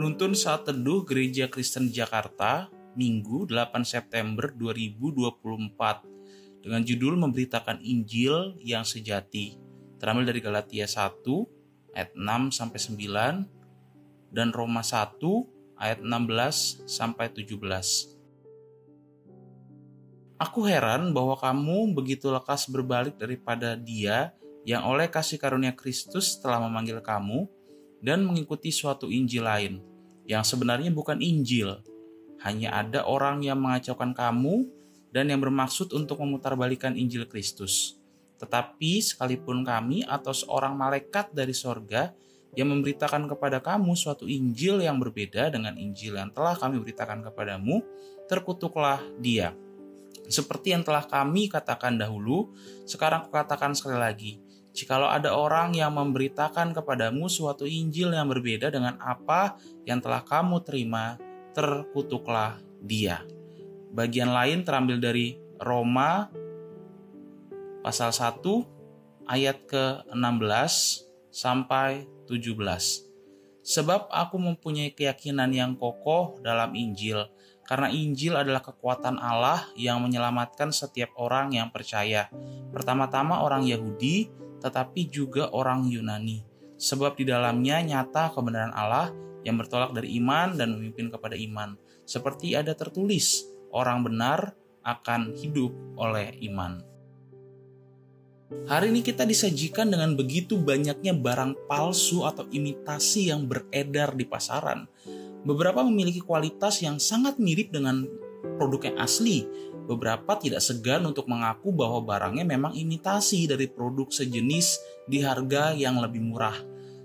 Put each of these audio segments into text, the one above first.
Penuntun Saat Teduh Gereja Kristen Jakarta, Minggu 8 September 2024, dengan judul Memberitakan Injil yang Sejati, terambil dari Galatia 1 ayat 6-9 dan Roma 1 ayat 16-17. Aku heran bahwa kamu begitu lekas berbalik daripada Dia yang oleh kasih karunia Kristus telah memanggil kamu dan mengikuti suatu Injil lain, yang sebenarnya bukan Injil. Hanya ada orang yang mengacaukan kamu dan yang bermaksud untuk memutarbalikkan Injil Kristus. Tetapi sekalipun kami atau seorang malaikat dari sorga yang memberitakan kepada kamu suatu Injil yang berbeda dengan Injil yang telah kami beritakan kepadamu, terkutuklah dia. Seperti yang telah kami katakan dahulu, sekarang kukatakan sekali lagi, jikalau ada orang yang memberitakan kepadamu suatu Injil yang berbeda dengan apa yang telah kamu terima, terkutuklah dia. Bagian lain terambil dari Roma pasal 1 ayat ke-16 sampai 17. Sebab aku mempunyai keyakinan yang kokoh dalam Injil, karena Injil adalah kekuatan Allah yang menyelamatkan setiap orang yang percaya. Pertama-tama orang Yahudi, tetapi juga orang Yunani. Sebab di dalamnya nyata kebenaran Allah yang bertolak dari iman dan memimpin kepada iman. Seperti ada tertulis, orang benar akan hidup oleh iman. Hari ini kita disajikan dengan begitu banyaknya barang palsu atau imitasi yang beredar di pasaran. Beberapa memiliki kualitas yang sangat mirip dengan produk yang asli. Beberapa tidak segan untuk mengaku bahwa barangnya memang imitasi dari produk sejenis di harga yang lebih murah.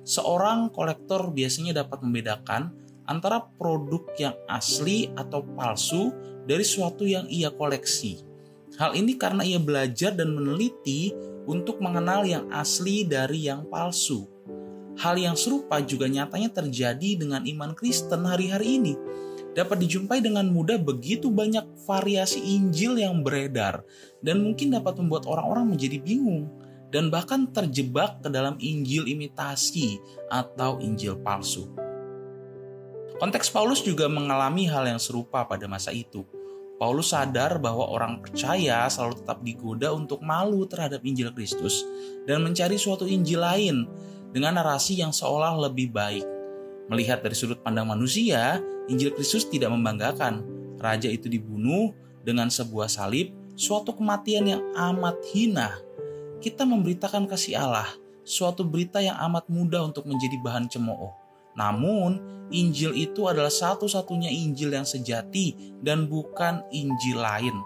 Seorang kolektor biasanya dapat membedakan antara produk yang asli atau palsu dari suatu yang ia koleksi. Hal ini karena ia belajar dan meneliti untuk mengenal yang asli dari yang palsu. Hal yang serupa juga nyatanya terjadi dengan iman Kristen hari-hari ini. Dapat dijumpai dengan mudah begitu banyak variasi Injil yang beredar dan mungkin dapat membuat orang-orang menjadi bingung dan bahkan terjebak ke dalam Injil imitasi atau Injil palsu. Konteks Paulus juga mengalami hal yang serupa pada masa itu. Paulus sadar bahwa orang percaya selalu tetap digoda untuk malu terhadap Injil Kristus dan mencari suatu Injil lain dengan narasi yang seolah lebih baik. Melihat dari sudut pandang manusia, Injil Kristus tidak membanggakan. Raja itu dibunuh dengan sebuah salib, suatu kematian yang amat hina. Kita memberitakan kasih Allah, suatu berita yang amat mudah untuk menjadi bahan cemooh. Namun, Injil itu adalah satu-satunya Injil yang sejati dan bukan Injil lain.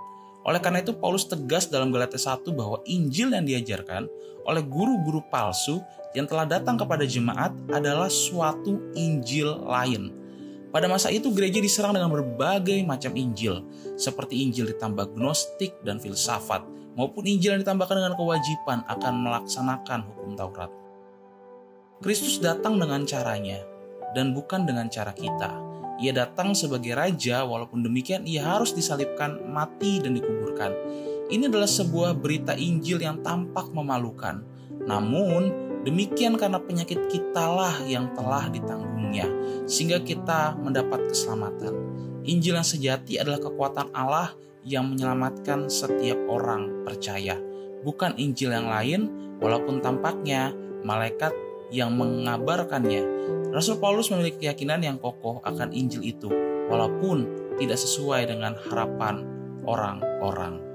Oleh karena itu, Paulus tegas dalam Galatia 1 bahwa Injil yang diajarkan oleh guru-guru palsu yang telah datang kepada jemaat adalah suatu Injil lain. Pada masa itu gereja diserang dengan berbagai macam Injil, seperti Injil ditambah gnostik dan filsafat, maupun Injil yang ditambahkan dengan kewajiban akan melaksanakan hukum Taurat. Kristus datang dengan caranya, dan bukan dengan cara kita. Ia datang sebagai raja, walaupun demikian ia harus disalibkan, mati, dan dikuburkan. Ini adalah sebuah berita Injil yang tampak memalukan. Namun, demikian karena penyakit kitalah yang telah ditanggungnya, sehingga kita mendapat keselamatan. Injil yang sejati adalah kekuatan Allah yang menyelamatkan setiap orang percaya. Bukan Injil yang lain, walaupun tampaknya malaikat yang mengabarkannya. Rasul Paulus memiliki keyakinan yang kokoh akan Injil itu, walaupun tidak sesuai dengan harapan orang-orang.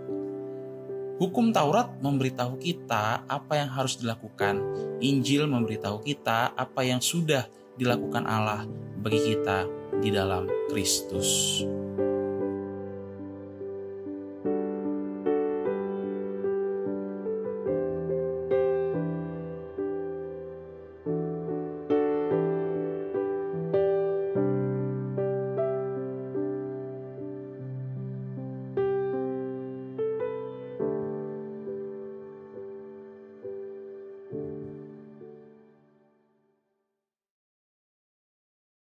Hukum Taurat memberitahu kita apa yang harus dilakukan. Injil memberitahu kita apa yang sudah dilakukan Allah bagi kita di dalam Kristus.